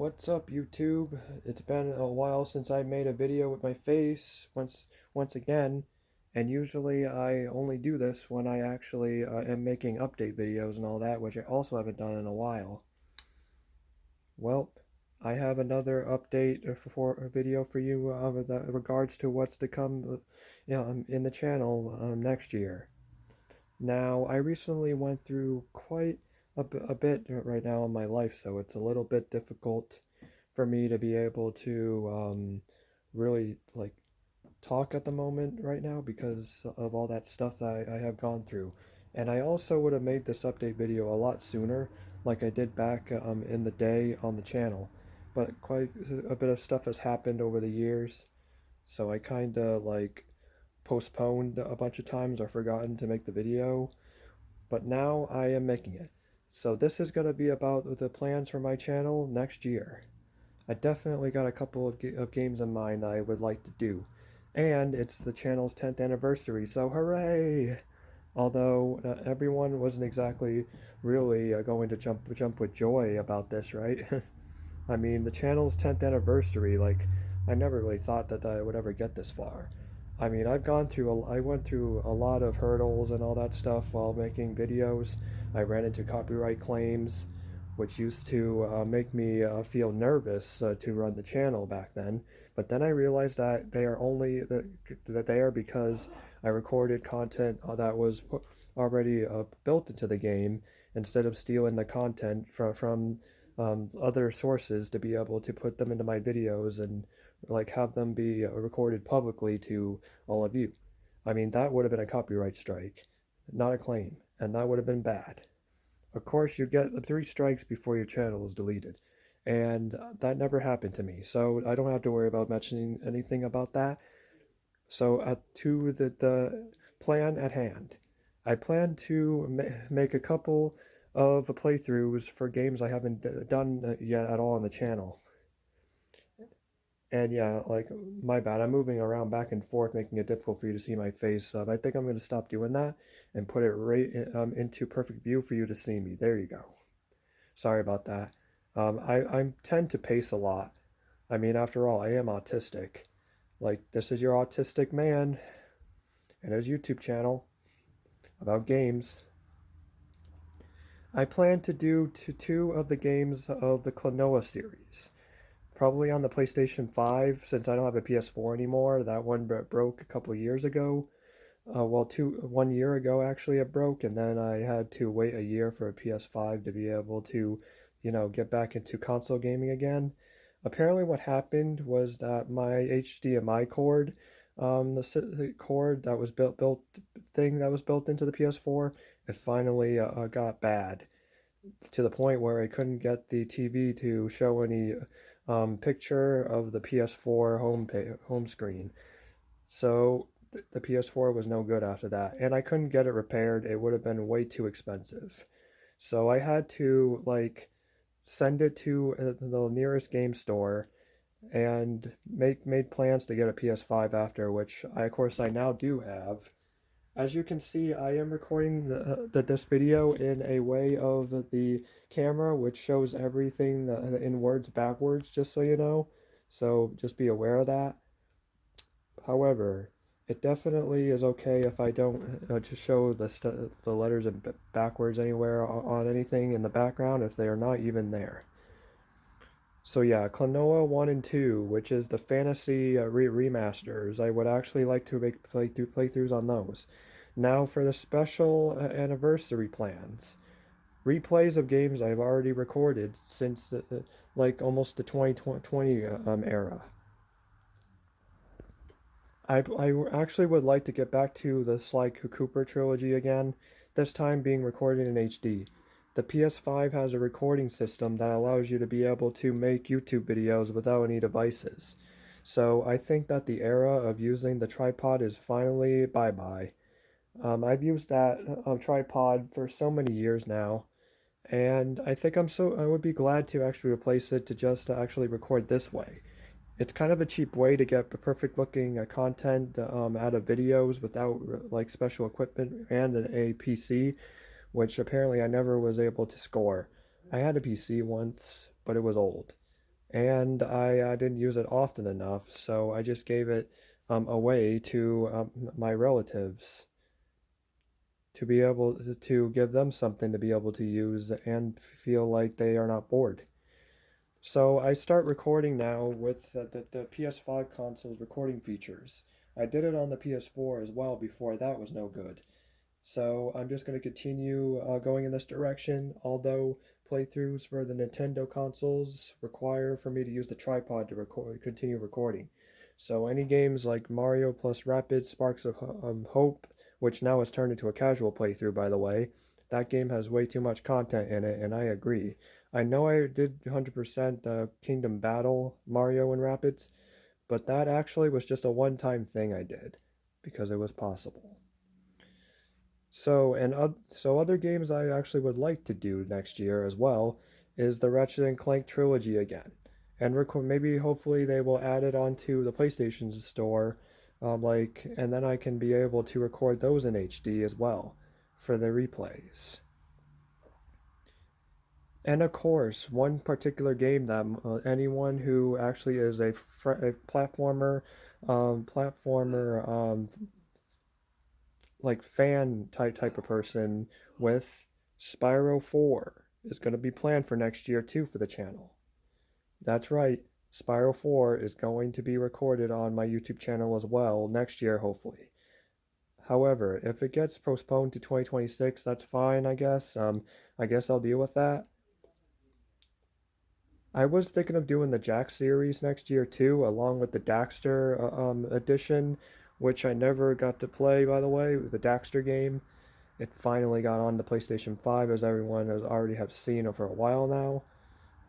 What's up, YouTube? It's been a while since I made a video with my face once again, and usually I only do this when I actually am making update videos and all that, which I also haven't done in a while. Well, I have another update for a video for you with regards to what's to come, in the channel next year. Now, I recently went through quite a bit right now in my life, so it's a little bit difficult for me to be able to really talk at the moment right now because of all that stuff that I have gone through. And I also would have made this update video a lot sooner, like I did back in the day on the channel. But quite a bit of stuff has happened over the years, so I kind of postponed a bunch of times or forgotten to make the video. But now I am making it. So this is going to be about the plans for my channel next year. I definitely got a couple of games in mind that I would like to do. And it's the channel's 10th anniversary, so hooray! Although everyone wasn't exactly really going to jump with joy about this, right? I mean, the channel's 10th anniversary, I never really thought that I would ever get this far. I mean, I went through a lot of hurdles and all that stuff while making videos. I ran into copyright claims, which used to make me feel nervous to run the channel back then. But then I realized that that they are because I recorded content that was already built into the game instead of stealing the content from other sources to be able to put them into my videos and have them be recorded publicly to all of you. I mean, that would have been a copyright strike, not a claim, and that would have been bad. Of course, you get 3 strikes before your channel is deleted, and that never happened to me, so I don't have to worry about mentioning anything about that. So, to the plan at hand, I plan to make a couple of playthroughs for games I haven't done yet at all on the channel. And yeah, my bad. I'm moving around back and forth, making it difficult for you to see my face. I think I'm going to stop doing that and put it right into perfect view for you to see me. There you go. Sorry about that. I tend to pace a lot. I mean, after all, I am autistic. This is your autistic man and his YouTube channel about games. I plan to do two of the games of the Klonoa series. Probably on the PlayStation 5, since I don't have a PS4 anymore. That one broke a couple years ago. Well, 1 year ago actually it broke, and then I had to wait a year for a PS5 to be able to, get back into console gaming again. Apparently, what happened was that my HDMI cord, the cord that was built into the PS4, it finally got bad to the point where I couldn't get the TV to show any picture of the PS4 home screen. So the PS4 was no good after that, and I couldn't get it repaired. It would have been way too expensive. So I had to send it to the nearest game store and made plans to get a PS5 after, which of course I now do have. As you can see, I am recording this video in a way of the camera, which shows everything in words backwards, just so you know. So just be aware of that. However, it definitely is okay if I don't just show the letters in backwards anywhere on anything in the background if they are not even there. So yeah, Klonoa 1 and 2, which is the fantasy remasters, I would actually like to make playthroughs on those. Now for the special anniversary plans. Replays of games I've already recorded since almost the 2020 era. I actually would like to get back to the Sly Cooper trilogy again, this time being recorded in HD. The PS5 has a recording system that allows you to be able to make YouTube videos without any devices. So I think that the era of using the tripod is finally bye-bye. I've used that tripod for so many years now, and I think I would be glad to actually replace it to just actually record this way. It's kind of a cheap way to get perfect looking content out of videos without special equipment and a PC, which apparently I never was able to score. I had a PC once, but it was old. and I didn't use it often enough, so I just gave it away to my relatives to be able to give them something to be able to use and feel like they are not bored. So I start recording now with the PS5 console's recording features. I did it on the PS4 as well before that was no good. So I'm just going to continue going in this direction, although playthroughs for the Nintendo consoles require for me to use the tripod to continue recording. So any games like Mario plus Rapid Sparks of Hope, which now has turned into a casual playthrough, by the way, that game has way too much content in it, and I agree. I know I did 100% the Kingdom Battle Mario and Rapids, but that actually was just a one-time thing I did because it was possible. So other games I actually would like to do next year as well is the Ratchet and Clank trilogy again, and maybe hopefully they will add it onto the PlayStation Store, and then I can be able to record those in HD as well for the replays. And of course, one particular game that anyone who actually is a platformer like fan type of person with Spyro 4 is going to be planned for next year too for the channel. That's right, Spyro 4 is going to be recorded on my YouTube channel as well next year, hopefully. However, if it gets postponed to 2026, that's fine, I guess. I guess I'll deal with that. I was thinking of doing the Jack series next year too, along with the Daxter edition, which I never got to play, by the way, the Daxter game. It finally got on the PlayStation 5, as everyone has already have seen for a while now.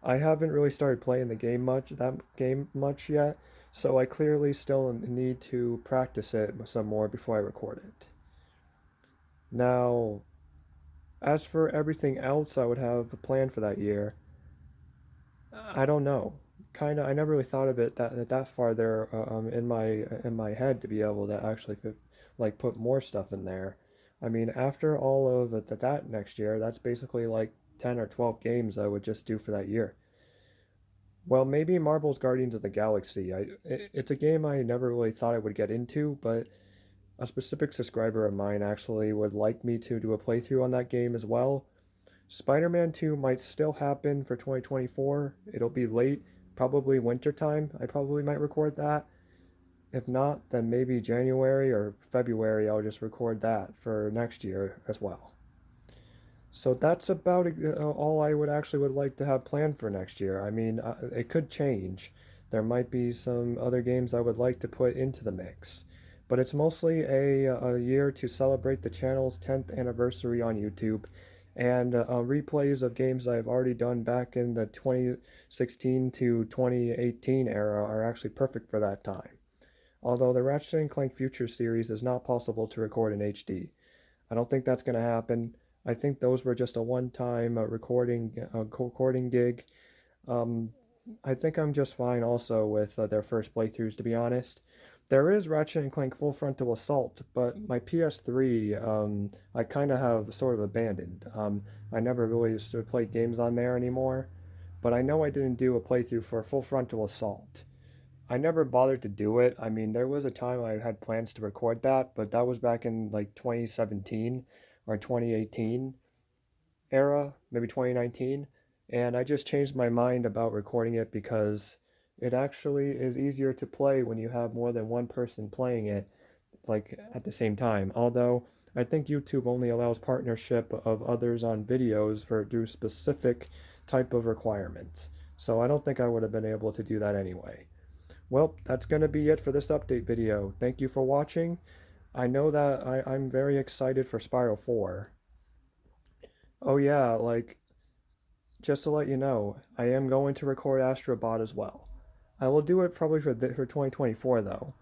I haven't really started playing that game much yet, so I clearly still need to practice it some more before I record it. Now, as for everything else I would have planned for that year, I don't know. Kind of, I never really thought of it that far there in my head to be able to actually put more stuff in there. I mean, after all of that next year, that's basically like 10 or 12 games I would just do for that year. Well, maybe Marvel's Guardians of the Galaxy. It's a game I never really thought I would get into, but a specific subscriber of mine actually would like me to do a playthrough on that game as well. Spider-Man 2 might still happen for 2024. It'll be late, probably wintertime. I probably might record that. If not, then maybe January or February I'll just record that for next year as well. So that's about all I would like to have planned for next year. I mean, it could change. There might be some other games I would like to put into the mix. But it's mostly a year to celebrate the channel's 10th anniversary on YouTube, and replays of games I've already done back in the 2016 to 2018 era are actually perfect for that time. Although the Ratchet and Clank Future series is not possible to record in HD. I don't think that's going to happen. I think those were just a one-time recording gig. Um, I think I'm just fine also with their first playthroughs, to be honest. There is Ratchet and Clank Full Frontal Assault, but my PS3 I kind of have sort of abandoned. I never really sort of played games on there anymore, but I know I didn't do a playthrough for Full Frontal Assault. I never bothered to do it. I mean, there was a time I had plans to record that, but that was back in like 2017 or 2018 era, maybe 2019, and I just changed my mind about recording it because it actually is easier to play when you have more than one person playing it like at the same time. Although I think YouTube only allows partnership of others on videos for do specific type of requirements. So I don't think I would have been able to do that anyway. Well, that's going to be it for this update video. Thank you for watching. I know that I'm very excited for Spyro 4. Oh yeah, just to let you know, I am going to record Astrobot as well. I will do it probably for 2024 though.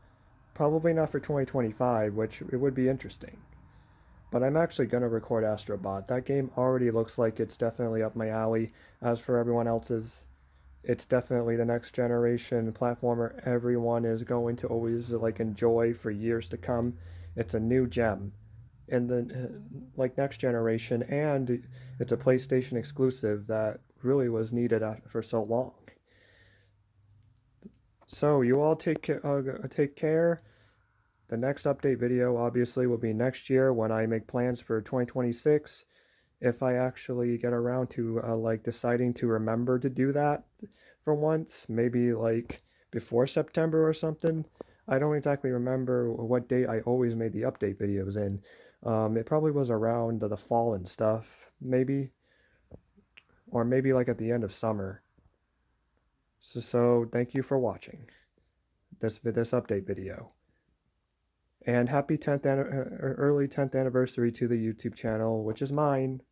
Probably not for 2025, which it would be interesting. But I'm actually going to record Astrobot. That game already looks like it's definitely up my alley. As for everyone else's, it's definitely the next generation platformer everyone is going to always enjoy for years to come. It's a new gem in the next generation, and it's a PlayStation exclusive that really was needed for so long. So you all take care. The next update video obviously will be next year when I make plans for 2026. If I actually get around to like deciding to remember to do that for once, maybe like before September or something. I don't exactly remember what date I always made the update videos in. It probably was around the fall and stuff, maybe, or maybe like at the end of summer. So thank you for watching this update video. And happy 10th early 10th anniversary to the YouTube channel, which is mine.